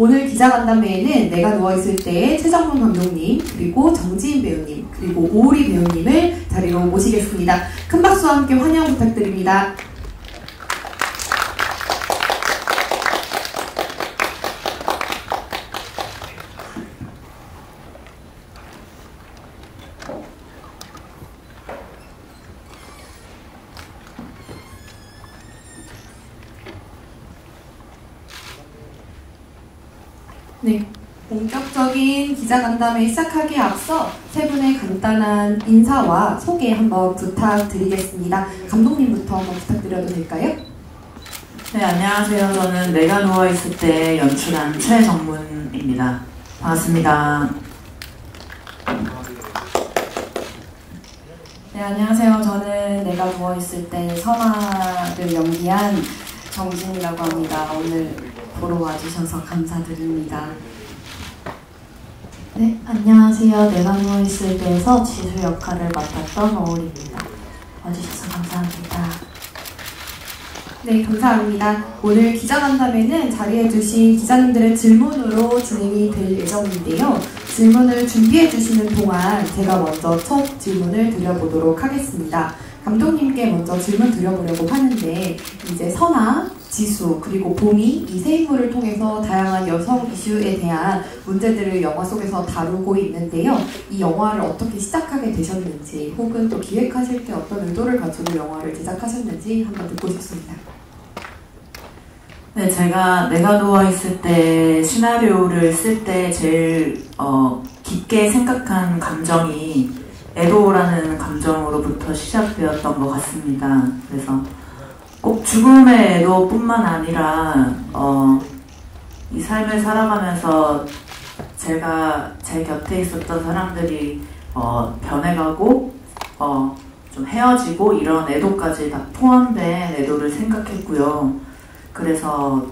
오늘 기자간담회에는 내가 누워있을 때의 최정문 감독님, 그리고 정지인 배우님, 그리고 오우리 배우님을 자리로 모시겠습니다. 큰 박수와 함께 환영 부탁드립니다. 네, 본격적인 기자간담회 시작하기에 앞서 세 분의 간단한 인사와 소개 한번 부탁드리겠습니다. 감독님부터 한번 부탁드려도 될까요? 네, 안녕하세요. 저는 내가 누워있을 때 연출한 최정문입니다. 반갑습니다. 네, 안녕하세요. 저는 내가 누워있을 때 선아를 연기한 정진이라고 합니다. 오늘 보러 와주셔서 감사드립니다. 네, 안녕하세요. 내가 누워있을 때에서 지수 역할을 맡았던 어울입니다. 와주셔서 감사합니다. 네, 감사합니다. 오늘 기자간담회는 자리해주신 기자님들의 질문으로 진행이 될 예정인데요. 질문을 준비해주시는 동안 제가 먼저 첫 질문을 드려보도록 하겠습니다. 감독님께 먼저 질문 드려보려고 하는데, 이제 선아, 지수, 그리고 봄이 이 세 인물을 통해서 다양한 여성 이슈에 대한 문제들을 영화 속에서 다루고 있는데요. 이 영화를 어떻게 시작하게 되셨는지, 혹은 또 기획하실 때 어떤 의도를 가지고 영화를 제작하셨는지 한번 듣고 싶습니다. 네, 제가 내가 누워있을 때 시나리오를 쓸 때 제일 깊게 생각한 감정이 애도라는 감정으로부터 시작되었던 것 같습니다. 그래서 꼭 죽음의 애도뿐만 아니라 이 삶을 살아가면서 제가 제 곁에 있었던 사람들이 변해가고 좀 헤어지고 이런 애도까지 다 포함된 애도를 생각했고요. 그래서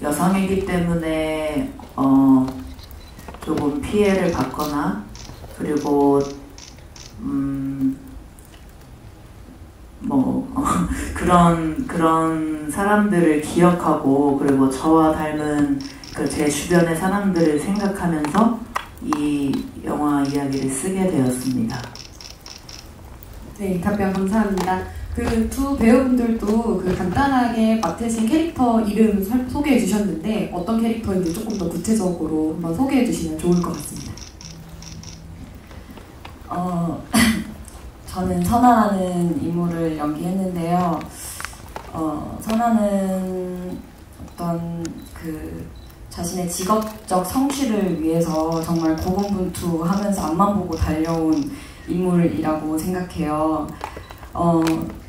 여성이기 때문에 조금 피해를 받거나, 그리고 그런 사람들을 기억하고, 그리고 저와 닮은 제 주변의 사람들을 생각하면서 이 영화 이야기를 쓰게 되었습니다. 네, 답변 감사합니다. 그 두 배우분들도 간단하게 맡으신 캐릭터 이름 소개해 주셨는데, 어떤 캐릭터인지 조금 더 구체적으로 한번 소개해 주시면 좋을 것 같습니다. 저는 선아라는 인물을 연기했는데요. 선아는 어떤 자신의 직업적 성취를 위해서 정말 고군분투하면서 앞만 보고 달려온 인물이라고 생각해요. 어떤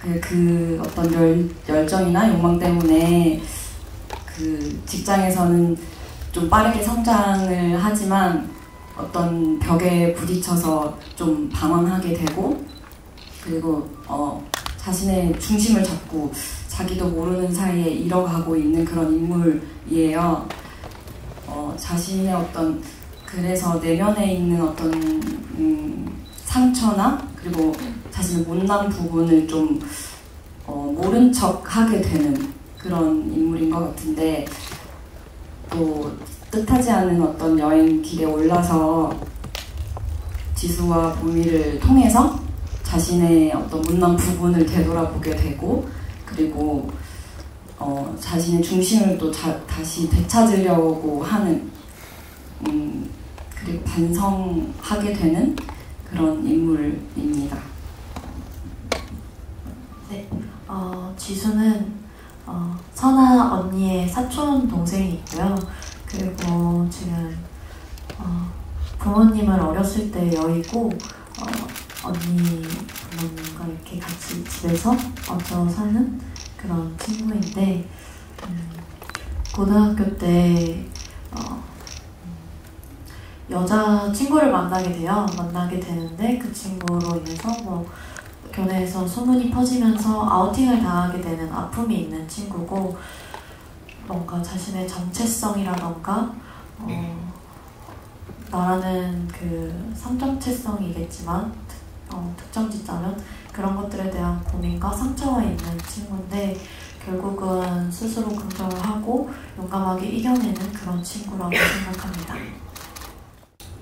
열정이나 욕망 때문에 직장에서는 좀 빠르게 성장을 하지만 어떤 벽에 부딪혀서 좀 방황하게 되고, 그리고 자신의 중심을 잡고 자기도 모르는 사이에 잃어가고 있는 그런 인물이에요. 자신의 그래서 내면에 있는 어떤 상처나, 그리고 자신의 못난 부분을 좀 모른 척 하게 되는 그런 인물인 것 같은데, 또 뜻하지 않은 어떤 여행 길에 올라서 지수와 봄이를 통해서 자신의 어떤 못난 부분을 되돌아보게 되고, 그리고 자신의 중심을 또 다시 되찾으려고 하는, 그리고 반성하게 되는 그런 인물입니다. 네, 지수는 선아 언니의 사촌 동생이 있고요. 그리고 지금 부모님을 어렸을 때 여의고 언니 부모님과 이렇게 같이 집에서 얹혀 사는 그런 친구인데, 고등학교 때 여자 친구를 만나게 되는데, 그 친구로 인해서 교내에서 소문이 퍼지면서 아우팅을 당하게 되는 아픔이 있는 친구고, 뭔가 자신의 정체성이라던가 나라는 삼정체성이겠지만 특정짓자면 그런 것들에 대한 고민과 상처가 있는 친구인데, 결국은 스스로 긍정을 하고 용감하게 이겨내는 그런 친구라고 생각합니다.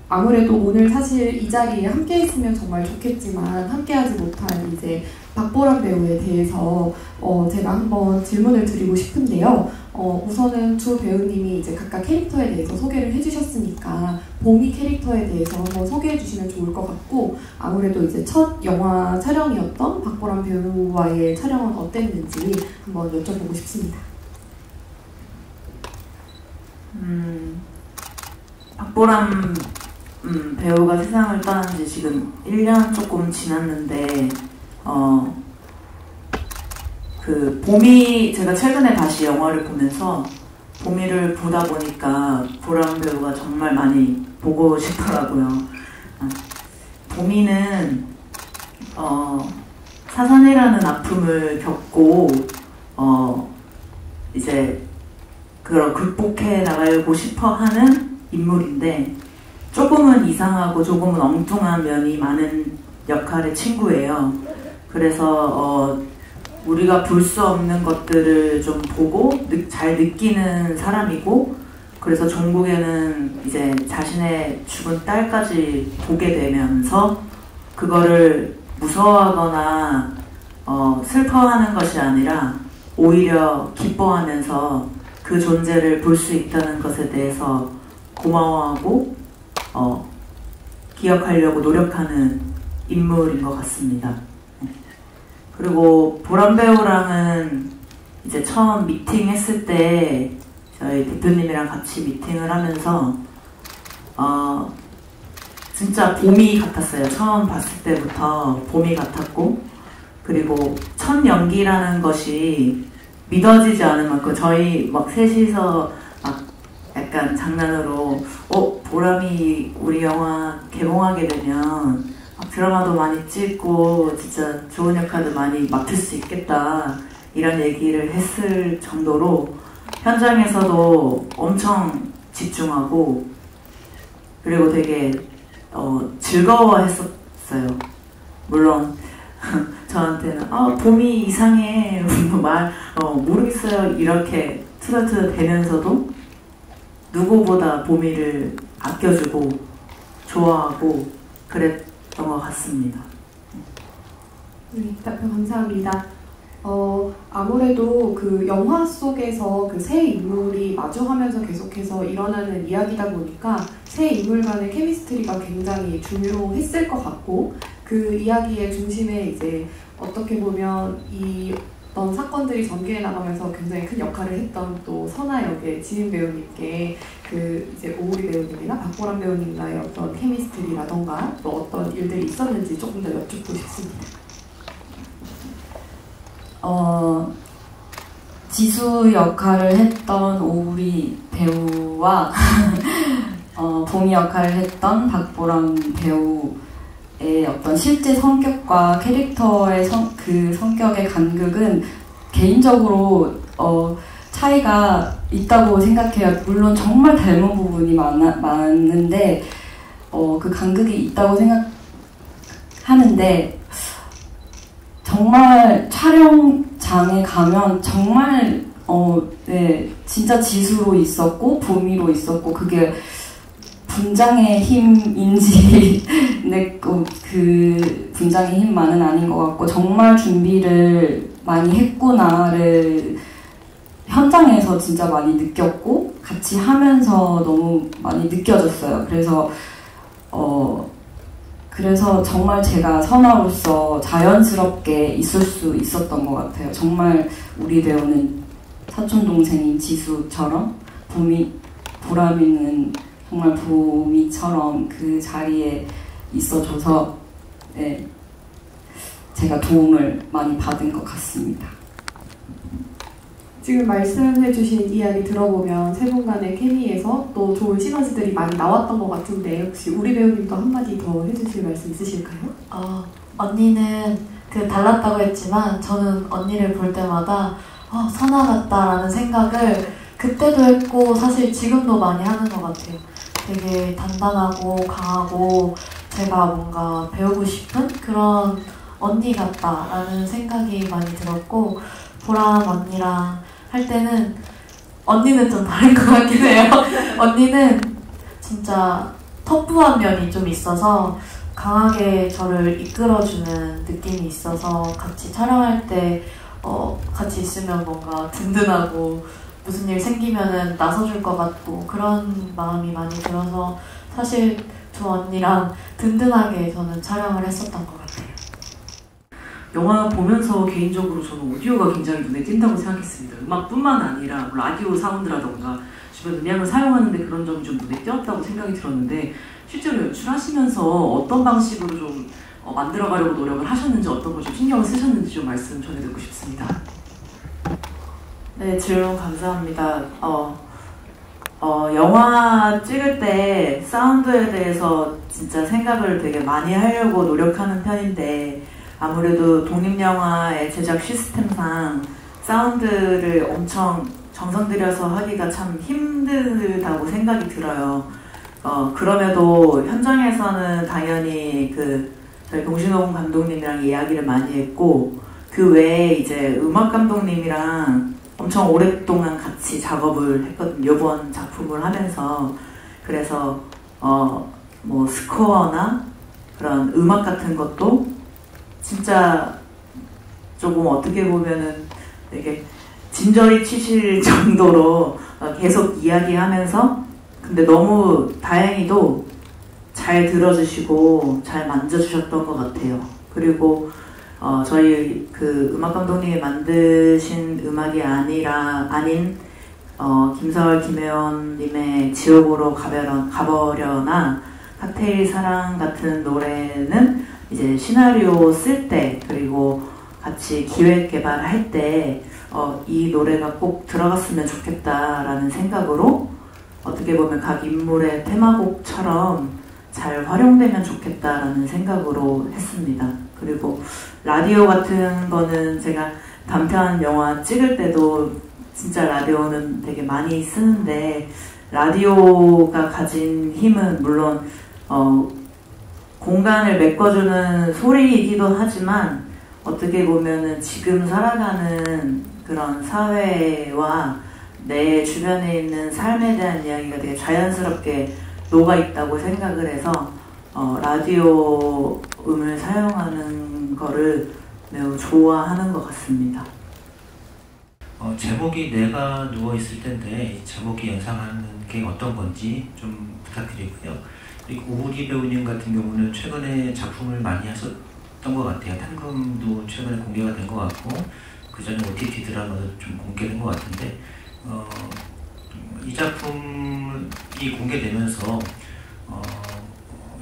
아무래도 오늘 사실 이 자리에 함께 했으면 정말 좋겠지만 함께하지 못한 이제 박보람 배우에 대해서 제가 한번 질문을 드리고 싶은데요. 우선은 두 배우님이 이제 각각 캐릭터에 대해서 소개를 해주셨으니까 봄이 캐릭터에 대해서 한번 소개해 주시면 좋을 것 같고, 아무래도 이제 첫 영화 촬영이었던 박보람 배우와의 촬영은 어땠는지 한번 여쭤보고 싶습니다. 박보람 배우가 세상을 떠난 지 지금 1년 조금 지났는데 그 봄이, 제가 최근에 다시 영화를 보면서 봄이를 보다 보니까 보람 배우가 정말 많이 보고 싶더라고요. 봄이는 사산이라는 아픔을 겪고 이제 그걸 극복해 나가고 싶어 하는 인물인데, 조금은 이상하고 조금은 엉뚱한 면이 많은 역할의 친구예요. 그래서 우리가 볼 수 없는 것들을 좀 보고 잘 느끼는 사람이고, 그래서 종국에는 이제 자신의 죽은 딸까지 보게 되면서 그거를 무서워하거나 슬퍼하는 것이 아니라 오히려 기뻐하면서 그 존재를 볼 수 있다는 것에 대해서 고마워하고 기억하려고 노력하는 인물인 것 같습니다. 그리고 보람 배우랑은 이제 처음 미팅했을 때 저희 대표님이랑 같이 미팅을 하면서 진짜 봄이 같았어요. 처음 봤을 때부터 봄이 같았고, 그리고 첫 연기라는 것이 믿어지지 않을 만큼 저희 막 셋이서 막 약간 장난으로 보람이 우리 영화 개봉하게 되면 드라마도 많이 찍고 진짜 좋은 역할도 많이 맡을 수 있겠다, 이런 얘기를 했을 정도로 현장에서도 엄청 집중하고, 그리고 되게 즐거워했었어요. 물론 저한테는 봄이 이상해 모르겠어요 이렇게 투덜투덜 대면서도 누구보다 봄이를 아껴주고 좋아하고 그랬던 것 같습니다. 네, 답변 감사합니다. 아무래도 그 영화 속에서 그 세 인물이 마주하면서 계속해서 일어나는 이야기다 보니까 세 인물 간의 케미스트리가 굉장히 중요했을 것 같고, 그 이야기의 중심에 이제 어떻게 보면 어떤 사건들이 전개해 나가면서 굉장히 큰 역할을 했던 또 선아 역의 지인 배우님께 그 이제 오우리 배우님이나 박보람 배우님과의 어떤 케미스트리라던가 또 어떤 일들이 있었는지 조금 더 여쭙고 싶습니다. 지수 역할을 했던 오우리 배우와 봄이 역할을 했던 박보람 배우의 어떤 실제 성격과 캐릭터의 그 성격의 간극은 개인적으로 차이가 있다고 생각해요. 물론 정말 닮은 부분이 많은데 그 간극이 있다고 생각하는데, 정말 촬영장에 가면 정말 네, 진짜 지수로 있었고 봄이로 있었고, 그게 분장의 힘인지 그 분장의 힘만은 아닌 것 같고, 정말 준비를 많이 했구나를 현장에서 진짜 많이 느꼈고 같이 하면서 너무 많이 느껴졌어요. 그래서 정말 제가 선아로서 자연스럽게 있을 수 있었던 것 같아요. 정말 우리 배우는 사촌동생인 지수처럼, 보람이는 정말 봄이처럼 그 자리에 있어줘서 네, 제가 도움을 많이 받은 것 같습니다. 지금 말씀해주신 이야기 들어보면 세 분 간의 케미에서 또 좋은 시너지들이 많이 나왔던 것 같은데, 혹시 우리 배우님도 한마디 더 해주실 말씀 있으실까요? 언니는 달랐다고 했지만 저는 언니를 볼 때마다 선아 같다라는 생각을 그때도 했고 사실 지금도 많이 하는 것 같아요. 되게 단단하고 강하고 제가 뭔가 배우고 싶은 그런 언니 같다라는 생각이 많이 들었고, 보람 언니랑 할 때는 언니는 좀 다른 것 같긴 해요. 언니는 진짜 터프한 면이 좀 있어서 강하게 저를 이끌어주는 느낌이 있어서 같이 촬영할 때 같이 있으면 뭔가 든든하고 무슨 일 생기면은 나서줄 것 같고 그런 마음이 많이 들어서 사실 두 언니랑 든든하게 저는 촬영을 했었던 것 같아요. 영화 보면서 개인적으로 저는 오디오가 굉장히 눈에 띈다고 생각했습니다. 음악뿐만 아니라 라디오 사운드라던가 주변 음향을 사용하는데 그런 점이 좀 눈에 띄었다고 생각이 들었는데 실제로 연출하시면서 어떤 방식으로 좀 만들어가려고 노력을 하셨는지 어떤 걸 좀 신경을 쓰셨는지 좀 말씀 전해 듣고 싶습니다. 네, 질문 감사합니다. 영화 찍을 때 사운드에 대해서 진짜 생각을 되게 많이 하려고 노력하는 편인데 아무래도 독립영화의 제작 시스템상 사운드를 엄청 정성 들여서 하기가 참 힘들다고 생각이 들어요. 그럼에도 현장에서는 당연히 저희 동신호군 감독님이랑 이야기를 많이 했고 그 외에 이제 음악 감독님이랑 엄청 오랫동안 같이 작업을 했거든요. 이번 작품을 하면서. 그래서 뭐 스코어나 그런 음악 같은 것도 진짜 조금 어떻게 보면은 되게 진저리 치실 정도로 계속 이야기하면서 근데 너무 다행히도 잘 들어주시고 잘 만져주셨던 것 같아요. 그리고 저희 음악 감독님이 만드신 음악이 아닌 김사월 김혜원님의 지옥으로 가버려나 칵테일 사랑 같은 노래는 이제 시나리오 쓸 때 그리고 같이 기획 개발할 때 이 노래가 꼭 들어갔으면 좋겠다라는 생각으로 어떻게 보면 각 인물의 테마곡처럼 잘 활용되면 좋겠다라는 생각으로 했습니다. 그리고 라디오 같은 거는 제가 단편 영화 찍을 때도 진짜 라디오는 되게 많이 쓰는데 라디오가 가진 힘은 물론 공간을 메꿔주는 소리이기도 하지만 어떻게 보면은 지금 살아가는 그런 사회와 내 주변에 있는 삶에 대한 이야기가 되게 자연스럽게 녹아있다고 생각을 해서 라디오 음을 사용하는 거를 매우 좋아하는 것 같습니다. 제목이 내가 누워있을 텐데 제목이 연상하는 게 어떤 건지 좀 부탁드리고요. 그리고 오후리 배우님 같은 경우는 최근에 작품을 많이 하셨던 것 같아요. 탄금도 최근에 공개가 된 것 같고 그 전에 OTT 드라마도 좀 공개된 것 같은데 이 작품이 공개되면서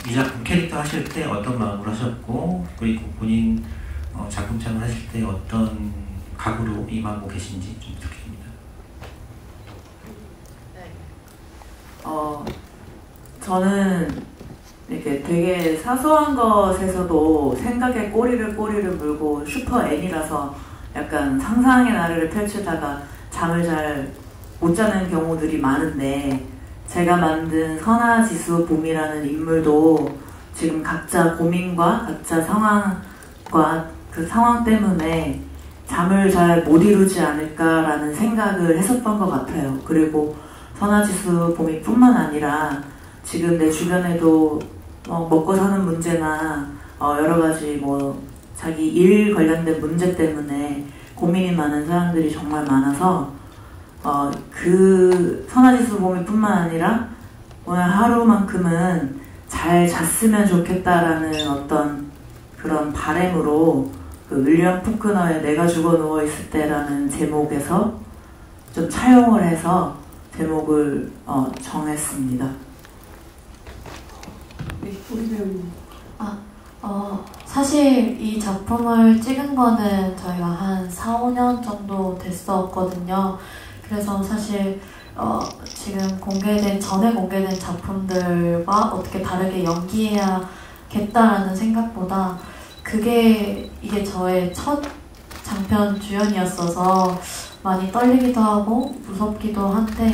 이 작품 캐릭터 하실 때 어떤 마음으로 하셨고 그리고 본인 작품 촬영하실 때 어떤 각오로 임하고 계신지 좀 부탁드립니다. 저는 이렇게 되게 사소한 것에서도 생각에 꼬리를 물고 슈퍼 N이라서 약간 상상의 나래를 펼치다가 잠을 잘 못 자는 경우들이 많은데 제가 만든 선아지수 봄이라는 인물도 지금 각자 고민과 각자 상황과 그 상황 때문에 잠을 잘 못 이루지 않을까라는 생각을 했었던 것 같아요. 그리고 선아지수 봄이 뿐만 아니라 지금 내 주변에도 먹고 사는 문제나 여러 가지 자기 일 관련된 문제 때문에 고민이 많은 사람들이 정말 많아서 그 선아지수 봄이 뿐만 아니라 오늘 하루만큼은 잘 잤으면 좋겠다라는 어떤 그런 바람으로 그 윌리엄 푸크너의 내가 죽어 누워있을 때라는 제목에서 좀 차용을 해서 제목을 정했습니다. 네, 우리 배우님. 사실 이 작품을 찍은 거는 저희가 한 4, 5년 정도 됐었거든요. 그래서 사실 지금 전에 공개된 작품들과 어떻게 다르게 연기해야겠다라는 생각보다 그게 이게 저의 첫 장편 주연이었어서 많이 떨리기도 하고 무섭기도 한데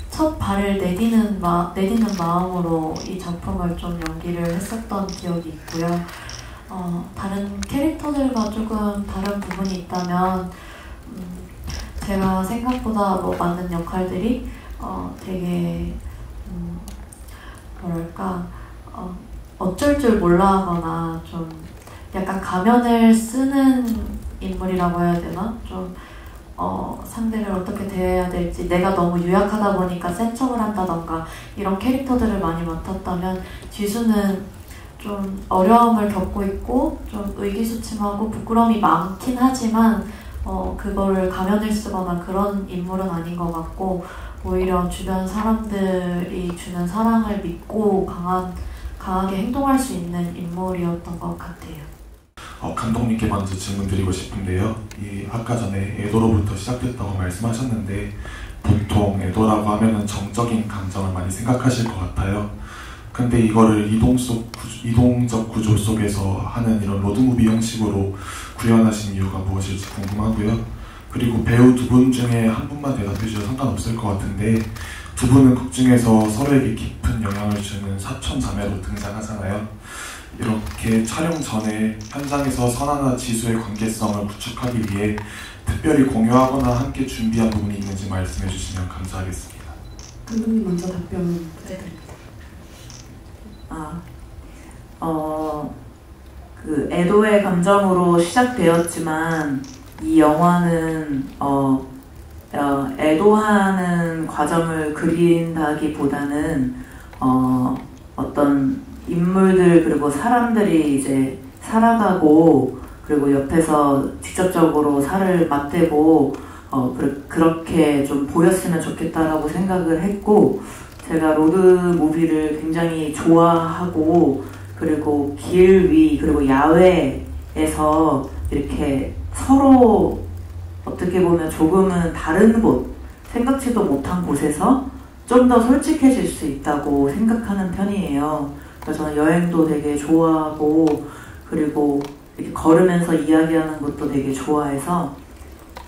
첫 발을 내디는 마음으로 이 작품을 좀 연기를 했었던 기억이 있고요. 다른 캐릭터들과 조금 다른 부분이 있다면 제가 생각보다 뭐 맡는 역할들이 되게 뭐랄까 어쩔 줄 몰라 하거나 좀 약간 가면을 쓰는 인물이라고 해야 되나? 좀 상대를 어떻게 대해야 될지 내가 너무 유약하다 보니까 센 척을 한다던가 이런 캐릭터들을 많이 맡았다면 지수는 좀 어려움을 겪고 있고 좀 의기소침하고 부끄러움이 많긴 하지만 그거를 가면을 쓰거나 그런 인물은 아닌 것 같고 오히려 주변 사람들이 주는 사랑을 믿고 강하게 행동할 수 있는 인물이었던 것 같아요. 감독님께 먼저 질문 드리고 싶은데요. 아까 전에 애도로부터 시작됐다고 말씀하셨는데 보통 애도라고 하면은 정적인 감정을 많이 생각하실 것 같아요. 근데 이거를 이동적 구조 속에서 하는 이런 로드무비 형식으로 구현하신 이유가 무엇일지 궁금하고요. 그리고 배우 두 분 중에 한 분만 대답해 주셔도 상관없을 것 같은데 두 분은 극 중에서 서로에게 깊은 영향을 주는 사촌 자매로 등장하잖아요. 이렇게 촬영 전에 현장에서 선아나 지수의 관계성을 구축하기 위해 특별히 공유하거나 함께 준비한 부분이 있는지 말씀해 주시면 감사하겠습니다. 감독님 먼저 답변 부탁드립니다. 그 애도의 감정으로 시작되었지만 이 영화는 애도하는 과정을 그린다기보다는 어떤 인물들 그리고 사람들이 이제 살아가고 그리고 옆에서 직접적으로 살을 맞대고 그렇게 좀 보였으면 좋겠다라고 생각을 했고 제가 로드 무비를 굉장히 좋아하고 그리고 길 위 그리고 야외에서 이렇게 서로 어떻게 보면 조금은 다른 곳 생각지도 못한 곳에서 좀 더 솔직해질 수 있다고 생각하는 편이에요. 그래서 저는 여행도 되게 좋아하고 그리고 이렇게 걸으면서 이야기하는 것도 되게 좋아해서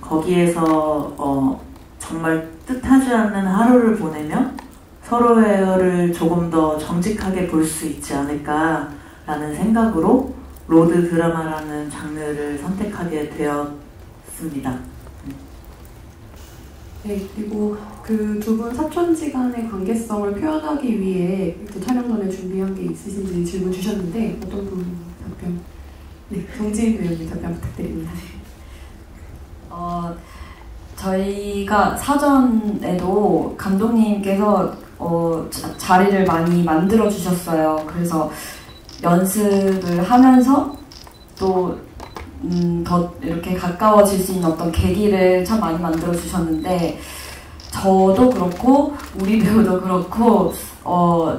거기에서 정말 뜻하지 않는 하루를 보내면 서로를 조금 더 정직하게 볼 수 있지 않을까라는 생각으로 로드 드라마라는 장르를 선택하게 되었습니다. 네, 그리고 그 두 분 사촌지간의 관계성을 표현하기 위해 또 촬영 전에 준비한 게 있으신지 질문 주셨는데 어떤 분 답변? 네, 정지인 배우님 답변 부탁드립니다. 저희가 사전에도 감독님께서 자리를 많이 만들어 주셨어요. 그래서 연습을 하면서 또 더 이렇게 가까워질 수 있는 어떤 계기를 참 많이 만들어 주셨는데 저도 그렇고 우리 배우도 그렇고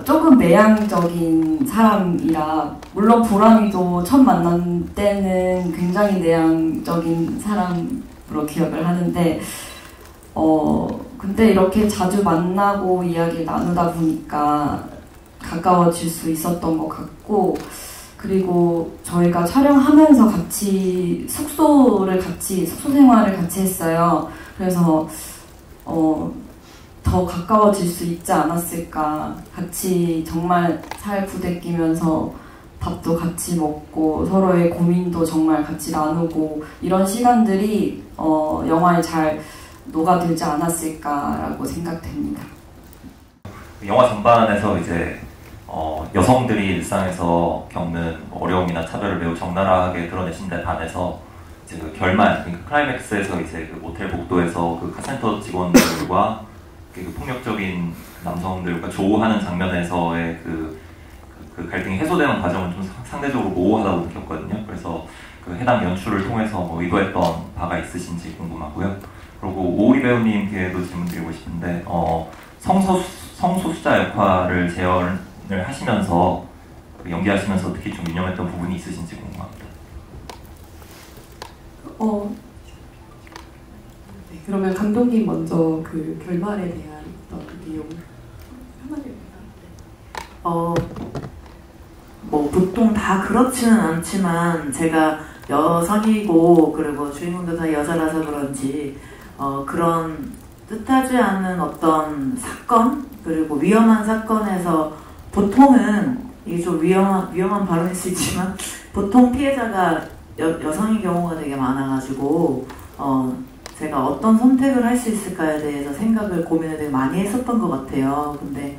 조금 내향적인 사람이라 물론 보람이도 첫 만난 때는 굉장히 내향적인 사람으로 기억을 하는데 근데 이렇게 자주 만나고 이야기를 나누다 보니까 가까워질 수 있었던 것 같고 그리고 저희가 촬영하면서 같이 숙소 생활을 같이 했어요. 그래서 더 가까워질 수 있지 않았을까. 같이 정말 살 부대끼면서 밥도 같이 먹고 서로의 고민도 정말 같이 나누고 이런 시간들이 영화에 잘 녹아들지 않았을까라고 생각됩니다. 영화 전반에서 이제 여성들이 일상에서 겪는 어려움이나 차별을 매우 적나라하게 드러내신 데 반해서 이제 그 결말, 그러니까 클라이맥스에서 이제 그 모텔 복도에서 그 카센터 직원들과 그 폭력적인 남성들과 조우하는 장면에서의 그 갈등이 해소되는 과정은 좀 상대적으로 모호하다고 느꼈거든요. 그래서 그 해당 연출을 통해서 뭐 의도했던 바가 있으신지 궁금하고요. 그리고 오우리 배우님께도 질문드리고 싶은데 성소수자 역할을 재현을 하시면서 연기하시면서 특히 좀 유념했던 부분이 있으신지 궁금합니다. 네, 그러면 감독님 먼저 그 결말에 대한 어떤 내용 한마디 뭐 보통 다 그렇지는 않지만 제가 여성이고 그리고 주인공도 다 여자라서 그런지 그런 뜻하지 않는 어떤 사건 그리고 위험한 사건에서 보통은 이게 좀 위험한 발언일 수 있지만 보통 피해자가 여성인 경우가 되게 많아가지고 제가 어떤 선택을 할 수 있을까에 대해서 고민을 되게 많이 했었던 것 같아요. 근데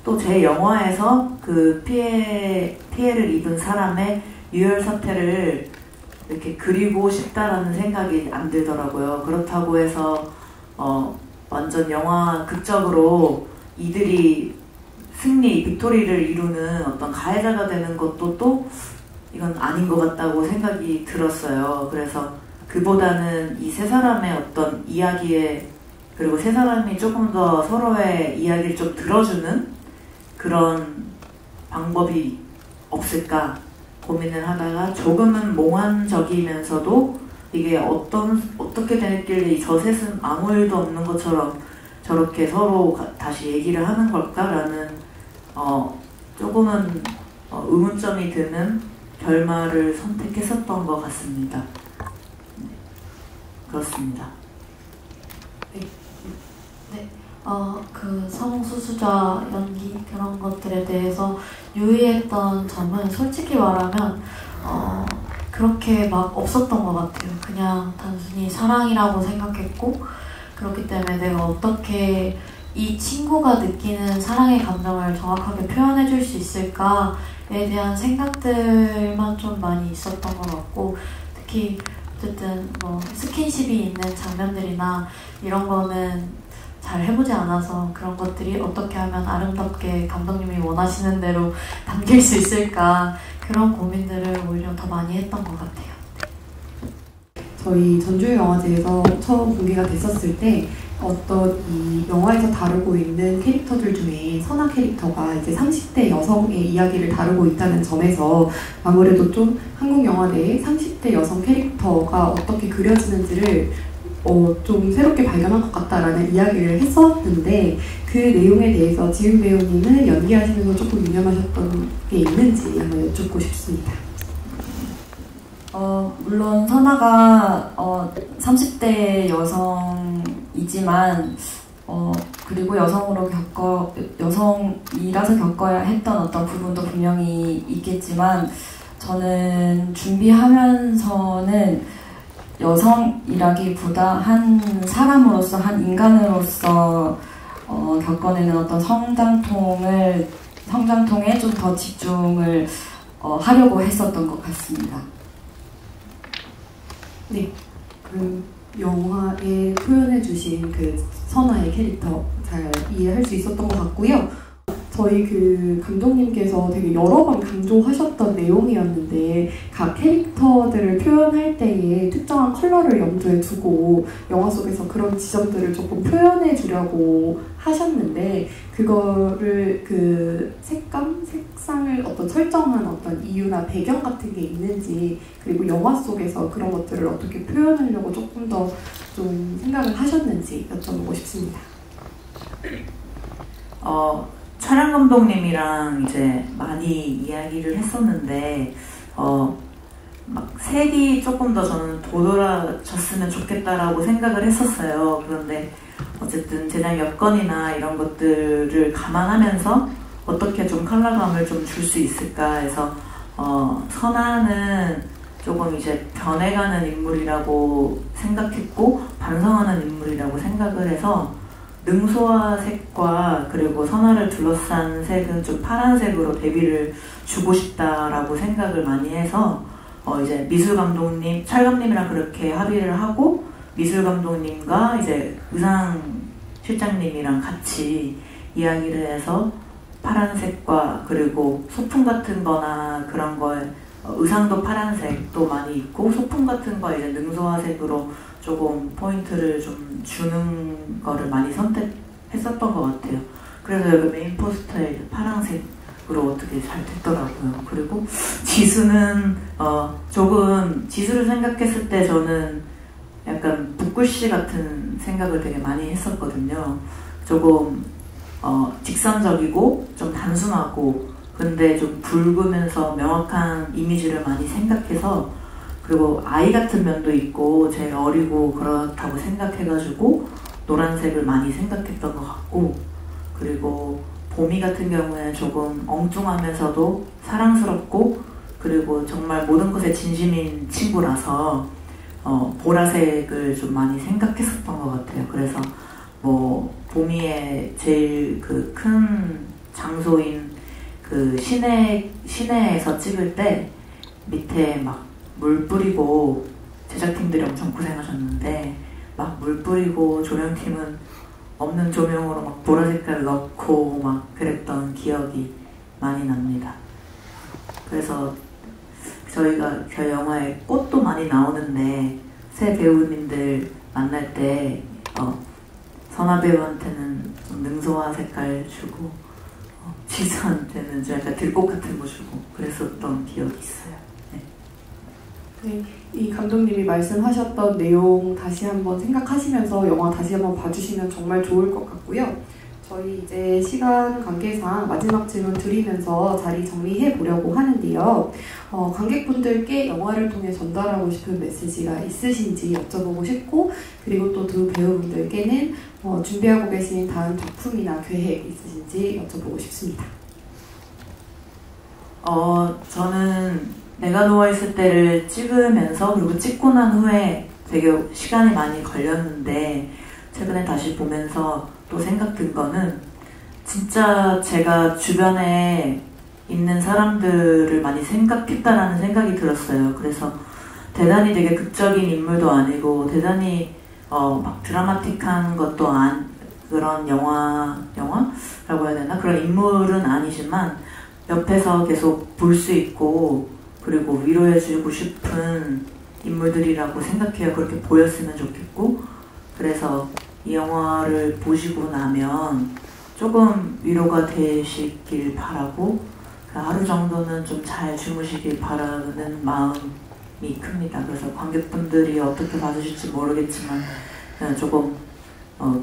또 제 영화에서 그 피해를 입은 사람의 유혈 사태를 이렇게 그리고 싶다라는 생각이 안 들더라고요. 그렇다고 해서 완전 영화 극적으로 이들이 빅토리를 이루는 어떤 가해자가 되는 것도 또 이건 아닌 것 같다고 생각이 들었어요. 그래서 그보다는 이 세 사람의 어떤 이야기에, 그리고 세 사람이 조금 더 서로의 이야기를 좀 들어주는 그런 방법이 없을까 고민을 하다가, 조금은 몽환적이면서도 이게 어떻게 됐길래 저 셋은 아무 일도 없는 것처럼 저렇게 서로 다시 얘기를 하는 걸까라는 조금은 의문점이 드는 결말을 선택했었던 것 같습니다. 네, 그렇습니다. 그 성수수자 연기 그런 것들에 대해서 유의했던 점은 솔직히 말하면 그렇게 막 없었던 것 같아요. 그냥 단순히 사랑이라고 생각했고, 그렇기 때문에 내가 어떻게 이 친구가 느끼는 사랑의 감정을 정확하게 표현해 줄 수 있을까에 대한 생각들만 좀 많이 있었던 것 같고, 특히 어쨌든 뭐 스킨십이 있는 장면들이나 이런 거는 잘 해보지 않아서 그런 것들이 어떻게 하면 아름답게 감독님이 원하시는 대로 담길 수 있을까, 그런 고민들을 오히려 더 많이 했던 것 같아요. 저희 전주영화제에서 처음 공개가 됐었을 때 어떤 이 영화에서 다루고 있는 캐릭터들 중에 선아 캐릭터가 이제 30대 여성의 이야기를 다루고 있다는 점에서 아무래도 좀 한국 영화 내에 30대 여성 캐릭터가 어떻게 그려지는지를 좀 새롭게 발견한 것 같다라는 이야기를 했었는데, 그 내용에 대해서 지은 배우님은 연기하시면서 조금 유념하셨던 게 있는지 한번 여쭙고 싶습니다. 물론 선아가 30대 여성이지만 그리고 여성이라서 겪어야 했던 어떤 부분도 분명히 있겠지만, 저는 준비하면서는 여성이라기보다 한 사람으로서, 한 인간으로서 겪어내는 어떤 성장통에 좀 더 집중을 하려고 했었던 것 같습니다. 네, 그 영화에 표현해주신 그 선아의 캐릭터 잘 이해할 수 있었던 것 같고요. 저희 그 감독님께서 되게 여러 번 강조하셨던 내용이었는데, 각 캐릭터들을 표현할 때에 특정한 컬러를 염두에 두고 영화 속에서 그런 지점들을 조금 표현해 주려고 하셨는데, 그거를 그 색상을 어떤 설정한 어떤 이유나 배경 같은 게 있는지, 그리고 영화 속에서 그런 것들을 어떻게 표현하려고 조금 더 좀 생각을 하셨는지 여쭤보고 싶습니다. 촬영 감독님이랑 이제 많이 이야기를 했었는데, 막 색이 조금 더 저는 도드라졌으면 좋겠다라고 생각을 했었어요. 그런데 어쨌든 제작 여건이나 이런 것들을 감안하면서 어떻게 좀 컬러감을 좀 줄 수 있을까 해서 선아는 조금 이제 변해가는 인물이라고 생각했고 반성하는 인물이라고 생각을 해서 능소화색과 그리고 선아를 둘러싼 색은 좀 파란색으로 대비를 주고 싶다라고 생각을 많이 해서 이제 미술 감독님, 촬감님이랑 그렇게 합의를 하고 미술 감독님과 이제 의상 실장님이랑 같이 이야기를 해서 파란색과 그리고 소품 같은 거나 그런 거에 의상도 파란색도 많이 있고 소품 같은 거 이제 능소화색으로 조금 포인트를 좀 주는 거를 많이 선택했었던 것 같아요. 그래서 여기 메인 포스터에 파란색으로 어떻게 잘 됐더라고요. 그리고 지수는 조금 지수를 생각했을 때 저는 약간 붓글씨 같은 생각을 되게 많이 했었거든요. 조금 직선적이고 좀 단순하고 근데 좀 붉으면서 명확한 이미지를 많이 생각해서, 그리고 아이 같은 면도 있고 제일 어리고 그렇다고 생각해가지고 노란색을 많이 생각했던 것 같고, 그리고 봄이 같은 경우에는 조금 엉뚱하면서도 사랑스럽고 그리고 정말 모든 것에 진심인 친구라서 보라색을 좀 많이 생각했었던 것 같아요. 그래서 뭐 봄이의 제일 그 큰 장소인 그 시내에서 찍을 때 밑에 막 물 뿌리고 제작팀들이 엄청 고생하셨는데 막 물 뿌리고 조명팀은 없는 조명으로 막 보라 색깔 넣고 막 그랬던 기억이 많이 납니다. 그래서 저희가 저 영화에 꽃도 많이 나오는데 새 배우님들 만날 때 선아 배우한테는 좀 능소화 색깔 주고 지수한테는 좀 약간 들꽃 같은 거 주고 그랬었던 기억이 있어요. 네, 이 감독님이 말씀하셨던 내용 다시 한번 생각하시면서 영화 다시 한번 봐주시면 정말 좋을 것 같고요. 저희 이제 시간 관계상 마지막 질문 드리면서 자리 정리해 보려고 하는데요. 관객분들께 영화를 통해 전달하고 싶은 메시지가 있으신지 여쭤보고 싶고, 그리고 또 두 배우분들께는 준비하고 계신 다음 작품이나 계획 있으신지 여쭤보고 싶습니다. 저는 내가 누워있을 때를 찍으면서 그리고 찍고 난 후에 되게 시간이 많이 걸렸는데 최근에 다시 보면서 또 생각 든 거는 진짜 제가 주변에 있는 사람들을 많이 생각했다라는 생각이 들었어요. 그래서 대단히 되게 극적인 인물도 아니고 대단히 막 드라마틱한 것도 그런 영화라고 해야 되나? 그런 인물은 아니지만 옆에서 계속 볼 수 있고 그리고 위로해주고 싶은 인물들이라고 생각해요. 그렇게 보였으면 좋겠고, 그래서 이 영화를 보시고 나면 조금 위로가 되시길 바라고 하루 정도는 좀 잘 주무시길 바라는 마음이 큽니다. 그래서 관객분들이 어떻게 봐주실지 모르겠지만 그냥 조금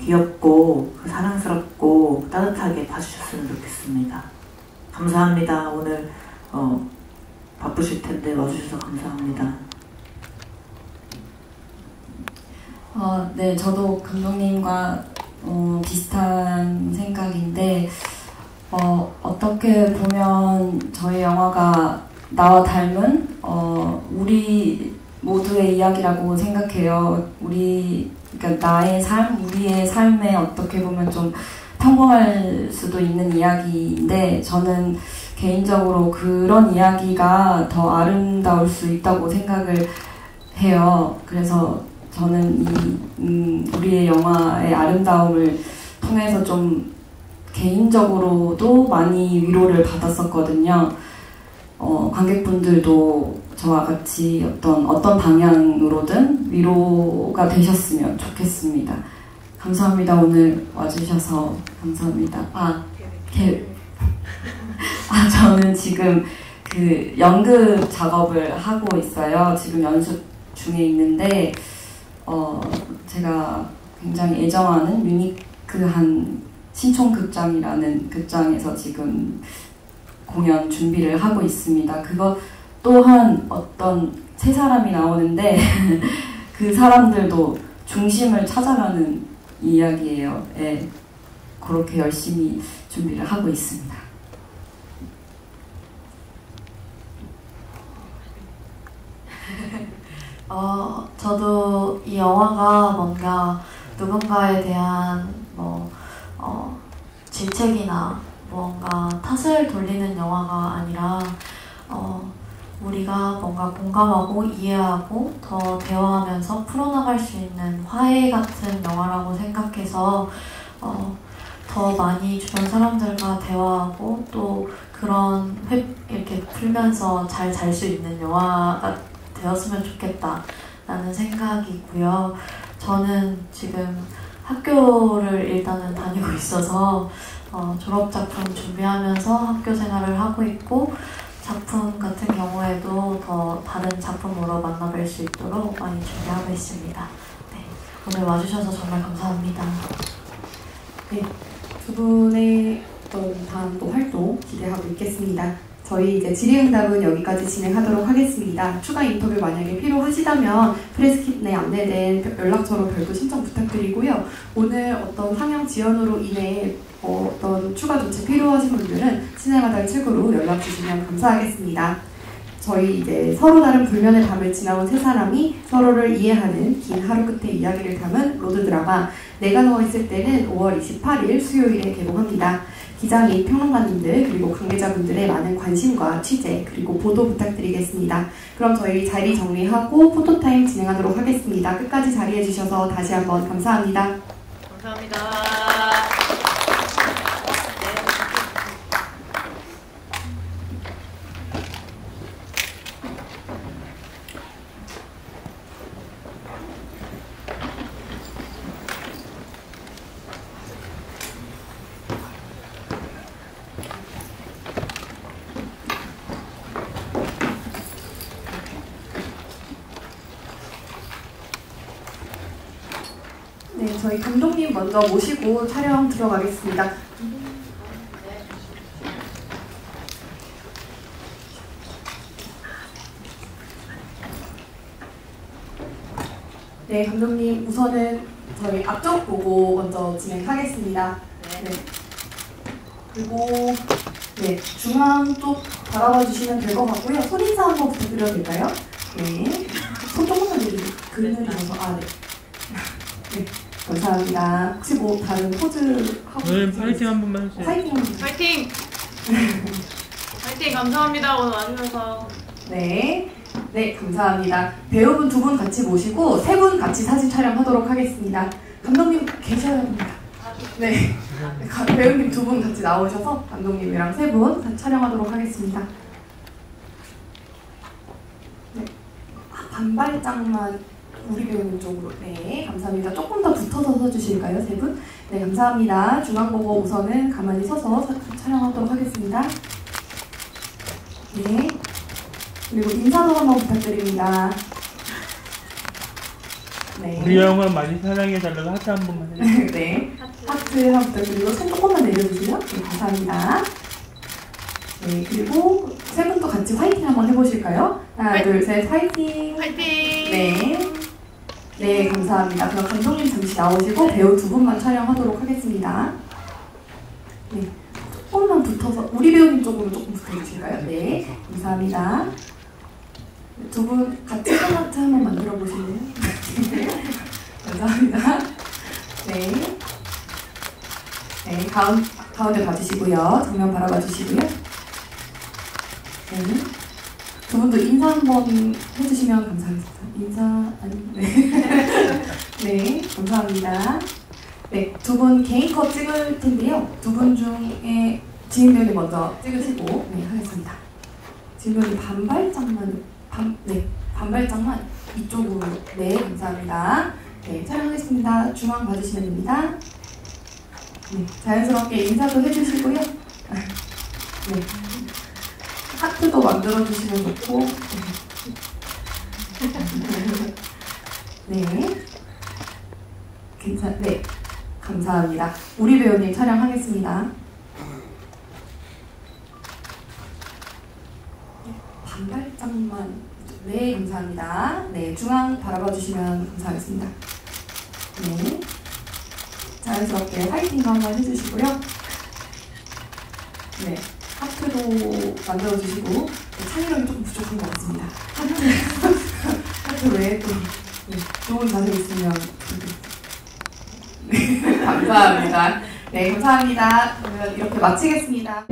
귀엽고 사랑스럽고 따뜻하게 봐주셨으면 좋겠습니다. 감사합니다. 오늘 바쁘실 텐데 와주셔서 감사합니다. 네, 저도 감독님과 비슷한 생각인데 어떻게 보면 저희 영화가 나와 닮은 우리 모두의 이야기라고 생각해요. 그러니까 나의 삶, 우리의 삶에 어떻게 보면 좀 평범할 수도 있는 이야기인데 저는 개인적으로 그런 이야기가 더 아름다울 수 있다고 생각을 해요. 그래서 저는 우리의 영화의 아름다움을 통해서 좀 개인적으로도 많이 위로를 받았었거든요. 관객분들도 저와 같이 어떤 방향으로든 위로가 되셨으면 좋겠습니다. 감사합니다. 오늘 와주셔서 감사합니다. 저는 지금 그 연극 작업을 하고 있어요. 지금 연습 중에 있는데 제가 굉장히 애정하는 유니크한 신촌극장이라는 극장에서 지금 공연 준비를 하고 있습니다. 그거 또한 어떤 세 사람이 나오는데 그 사람들도 중심을 찾아가는 이야기예요. 네, 그렇게 열심히 준비를 하고 있습니다. 저도 이 영화가 뭔가 누군가에 대한 질책이나 뭔가 탓을 돌리는 영화가 아니라 우리가 뭔가 공감하고 이해하고 더 대화하면서 풀어나갈 수 있는 화해 같은 영화라고 생각해서 더 많이 주변 사람들과 대화하고 또 그런 이렇게 풀면서 잘 잘 수 있는 영화가 되었으면 좋겠다라는 생각이고요. 저는 지금 학교를 일단은 다니고 있어서 졸업작품 준비하면서 학교 생활을 하고 있고 작품 같은 경우에도 더 다른 작품으로 만나뵐 수 있도록 많이 준비하고 있습니다. 네, 오늘 와주셔서 정말 감사합니다. 네, 두 분의 어떤 다음 또 활동 기대하고 있겠습니다. 저희 이제 질의응답은 여기까지 진행하도록 하겠습니다. 추가 인터뷰 만약에 필요하시다면 프레스킷에 안내된 연락처로 별도 신청 부탁드리고요. 오늘 어떤 상영 지연으로 인해 어떤 추가 조치 필요하신 분들은 시네마달 책으로 연락 주시면 감사하겠습니다. 저희 이제 서로 다른 불면의 밤을 지나온 세 사람이 서로를 이해하는 긴 하루 끝의 이야기를 담은 로드 드라마 내가 누워있을 때는 5월 28일 수요일에 개봉합니다. 기자 및 평론가님들 그리고 관계자분들의 많은 관심과 취재 그리고 보도 부탁드리겠습니다. 그럼 저희 자리 정리하고 포토타임 진행하도록 하겠습니다. 끝까지 자리해 주셔서 다시 한번 감사합니다. 감사합니다. 네, 저희 감독님 먼저 모시고 촬영 들어가겠습니다. 네, 감독님 우선은 저희 앞쪽 보고 먼저 진행하겠습니다. 네. 그리고 네, 중앙 쪽 바라봐 주시면 될 것 같고요. 손인사 한번 부탁드려도 될까요? 네. 손 조금만 내리세요. 그늘이 져서 네. 네. 감사합니다. 혹시 뭐 다른 포즈 하고 파이팅 한 번만 해주세요. 파이팅 한 번. 파이팅! 파이팅! 감사합니다. 오늘 와주셔서. 네. 네, 감사합니다. 배우분 두 분 같이 모시고 세 분 같이 사진 촬영하도록 하겠습니다. 감독님 계셔야 합니다. 네. 배우님 두 분 같이 나오셔서 감독님이랑 세 분 같이 촬영하도록 하겠습니다. 네. 반발장만 우리 배우님 쪽으로. 네, 감사합니다. 조금 더 붙어서 서주실까요, 세 분? 네, 감사합니다. 중앙 보고 우선은 가만히 서서 촬영하도록 하겠습니다. 네. 그리고 인사도 한번 부탁드립니다. 네. 우리 영화 많이 사랑해달라고 하트 한 번만 해주세요. 네. 하트 한번 부탁드리고 손 조금만 내려주시면 네, 감사합니다. 네, 그리고 세 분도 같이 화이팅 한번 해보실까요? 하나, 둘, 셋, 화이팅! 파이팅! 네. 네, 감사합니다. 그럼 감독님 잠시 나오시고 배우 두 분만 촬영하도록 하겠습니다. 네, 조금만 붙어서 우리 배우님 쪽으로 조금 붙어주실까요? 네, 감사합니다. 두 분 같이 하트 한번 만들어 보실래요? 감사합니다. 네. 네, 가운데 봐주시고요. 정면 바라봐 주시고요. 네. 두 분도 인사 한번 해주시면 감사하겠습니다. 인사, 네. 네, 감사합니다. 네, 두 분 개인 컷 찍을 텐데요. 두 분 중에 지인 배우님 먼저 찍으시고, 네, 하겠습니다. 지인 배우님 반발장만 이쪽으로. 네, 감사합니다. 네, 촬영하겠습니다. 중앙 봐주시면 됩니다. 네, 자연스럽게 인사도 해주시고요. 네. 하트도 만들어주시면 좋고. 네. 네. 감사합니다. 우리 배우님 촬영하겠습니다. 반발장만. 네, 감사합니다. 네, 중앙 바라봐 주시면 감사하겠습니다. 네. 자연스럽게 화이팅 한번 해주시고요. 네. 하트도 만들어주시고 창의력이 조금 부족한 것 같습니다. 하트 외에 또 네, 좋은 자세 있으면 네, 감사합니다. 네, 감사합니다. 그러면 이렇게 마치겠습니다.